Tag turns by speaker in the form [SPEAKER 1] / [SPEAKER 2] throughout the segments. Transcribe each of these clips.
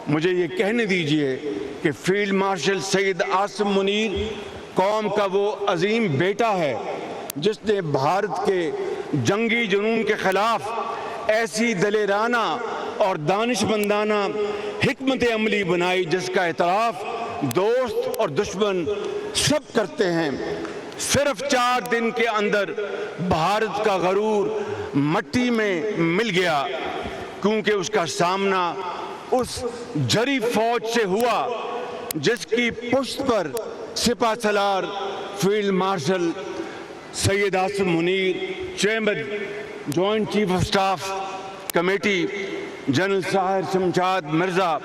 [SPEAKER 1] مجھے یہ کہنے دیجئے کہ فیلڈ مارشل سید عاصم منیر قوم کا وہ عظیم بیٹا ہے جس نے بھارت کے جنگی جنون کے خلاف ایسی دلیرانہ اور دانشمندانہ حکمت عملی بنائی جس کا اعتراف دوست اور دشمن سب کرتے ہیں۔ صرف 4 دن کے اندر بھارت کا غرور مٹی میں مل گیا، کیونکہ اس کا سامنا اس جری فوج سے ہوا جس کی پشت پر سپہ سالار field marshal Syed Asim Munir, chairman joint chief of staff committee general Sahir Shamshad Mirza,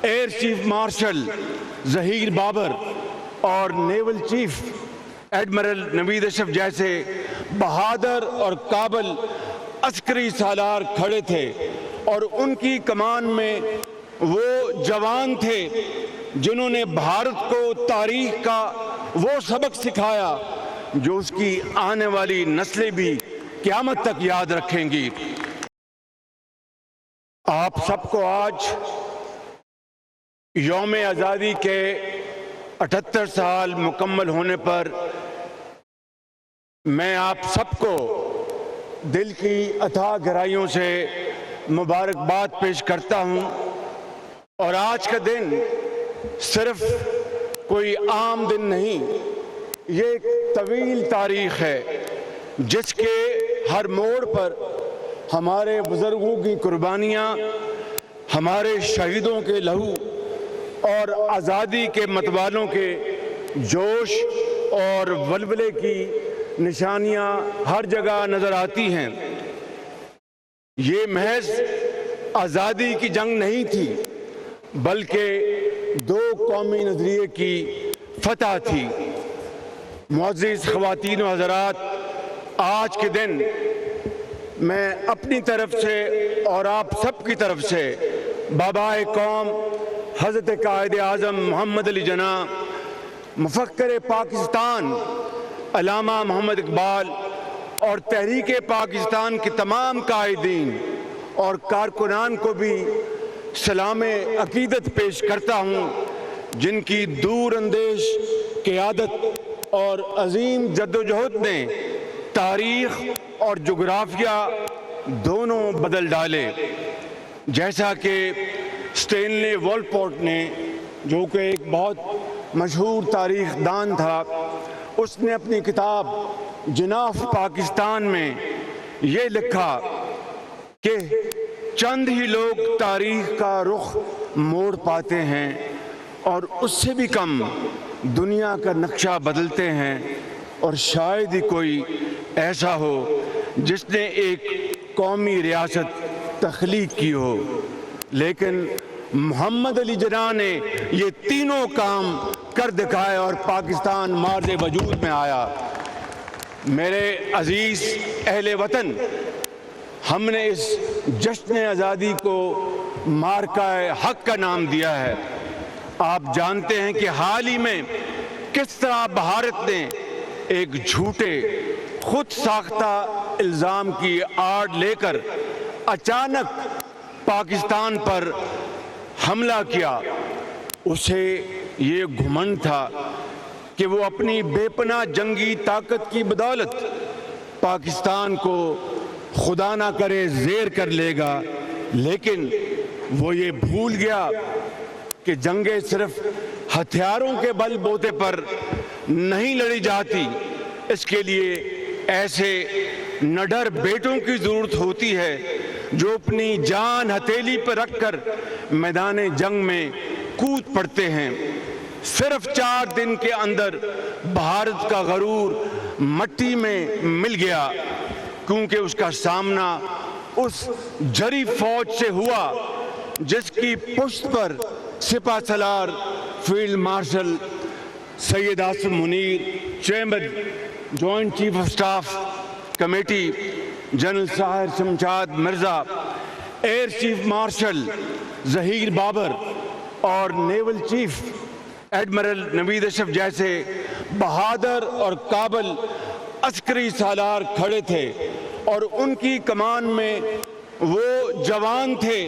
[SPEAKER 1] air chief marshal Zaheer Babar اور نیول چیف ایڈمرل نوید اشرف جیسے بہادر اور قابل عسکری سالار کھڑے تھے، اور ان کی کمان میں وہ جوان تھے جنہوں نے بھارت کو تاریخ کا وہ سبق سکھایا جو اس کی آنے والی نسلیں بھی قیامت تک یاد رکھیں گی۔ آپ سب کو آج یوم آزادی کے 78 سال مکمل ہونے پر میں آپ سب کو دل کی اتھاہ گہرائیوں سے مبارکباد پیش کرتا ہوں، اور آج کا دن صرف کوئی عام دن نہیں، یہ ایک طویل تاریخ ہے جس کے ہر موڑ پر ہمارے بزرگوں کی قربانیاں، ہمارے شہیدوں کے لہو اور آزادی کے متوالوں کے جوش اور ولولے کی نشانیاں ہر جگہ نظر آتی ہیں۔ یہ محض آزادی کی جنگ نہیں تھی، بلکہ 2 قومی نظریے کی فتح تھی۔ معزز خواتین و حضرات، آج کے دن میں اپنی طرف سے اور آپ سب کی طرف سے بابائے قوم حضرت قائد اعظم محمد علی جناح، مفکر پاکستان علامہ محمد اقبال اور تحریک پاکستان کے تمام قائدین اور کارکنان کو بھی سلام عقیدت پیش کرتا ہوں، جن کی دور اندیش قیادت اور عظیم جدوجہد نے تاریخ اور جغرافیہ دونوں بدل ڈالے۔ جیسا کہ اسٹینلے والپورٹ نے، جو کہ ایک بہت مشہور تاریخ دان تھا، اس نے اپنی کتاب جناح پاکستان میں یہ لکھا کہ چند ہی لوگ تاریخ کا رخ موڑ پاتے ہیں اور اس سے بھی کم دنیا کا نقشہ بدلتے ہیں، اور شاید ہی کوئی ایسا ہو جس نے ایک قومی ریاست تخلیق کی ہو، لیکن محمد علی جناح نے یہ تینوں کام کر دکھائے اور پاکستان مارز وجود میں آیا۔ میرے عزیز اہل وطن، ہم نے اس جشن آزادی کو مارکہ حق کا نام دیا ہے۔ آپ جانتے ہیں کہ حال ہی میں کس طرح بھارت نے ایک جھوٹے خود ساختہ الزام کی آڑ لے کر اچانک پاکستان پر حملہ کیا۔ اسے یہ گھمنڈ تھا کہ وہ اپنی بے پناہ جنگی طاقت کی بدولت پاکستان کو خدا نہ کرے زیر کر لے گا، لیکن وہ یہ بھول گیا کہ جنگیں صرف ہتھیاروں کے بل بوتے پر نہیں لڑی جاتی، اس کے لیے ایسے نڈر بیٹوں کی ضرورت ہوتی ہے جو اپنی جان ہتھیلی پر رکھ کر میدان جنگ میں کود پڑتے ہیں۔ صرف 4 دن کے اندر بھارت کا غرور مٹی میں مل گیا، کیونکہ اس کا سامنا اس جری فوج سے ہوا جس کی پشت پر سپہ سالار field marshal Syed Asim Munir, chairman joint chief of staff committee general Sahir Shamshad Mirza, air chief marshal Zaheer Babar اور نیول چیف ایڈمرل نوید اشرف جیسے بہادر اور قابل عسکری سالار کھڑے تھے، اور ان کی کمان میں وہ جوان تھے